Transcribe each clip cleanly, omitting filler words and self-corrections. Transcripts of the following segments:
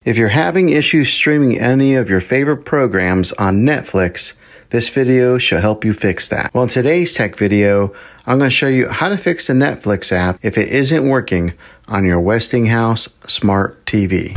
If you're having issues streaming any of your favorite programs on Netflix, this video should help you fix that. Well, in today's tech video, I'm going to show you how to fix the Netflix app if it isn't working on your Westinghouse Smart TV.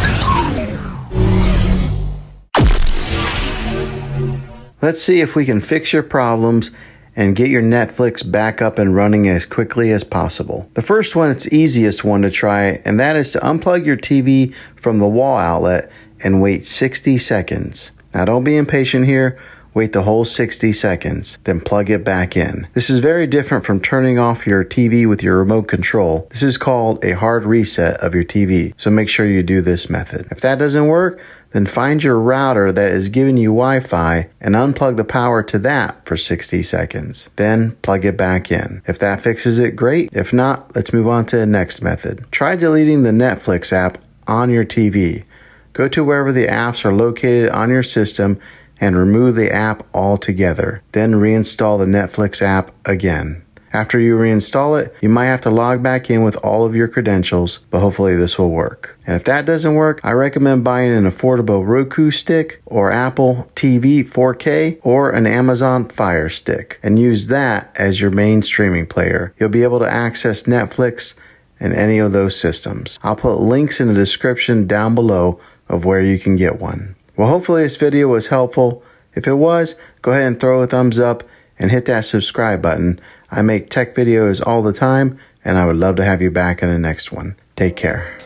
Let's see if we can fix your problems and get your Netflix back up and running as quickly as possible. The first one, it's the easiest one to try, and that is to unplug your TV from the wall outlet and wait 60 seconds. Now don't be impatient here. Wait the whole 60 seconds, then plug it back in. This is very different from turning off your TV with your remote control. This is called a hard reset of your TV, so make sure you do this method. If that doesn't work, then find your router that is giving you Wi-Fi and unplug the power to that for 60 seconds. Then plug it back in. If that fixes it, great. If not, let's move on to the next method. Try deleting the Netflix app on your TV. Go to wherever the apps are located on your system and remove the app altogether. Then reinstall the Netflix app again. After you reinstall it, you might have to log back in with all of your credentials, but hopefully this will work. And if that doesn't work, I recommend buying an affordable Roku stick or Apple TV 4K or an Amazon Fire Stick and use that as your main streaming player. You'll be able to access Netflix and any of those systems. I'll put links in the description down below of where you can get one. Well, hopefully this video was helpful. If it was, go ahead and throw a thumbs up and hit that subscribe button. I make tech videos all the time, and I would love to have you back in the next one. Take care.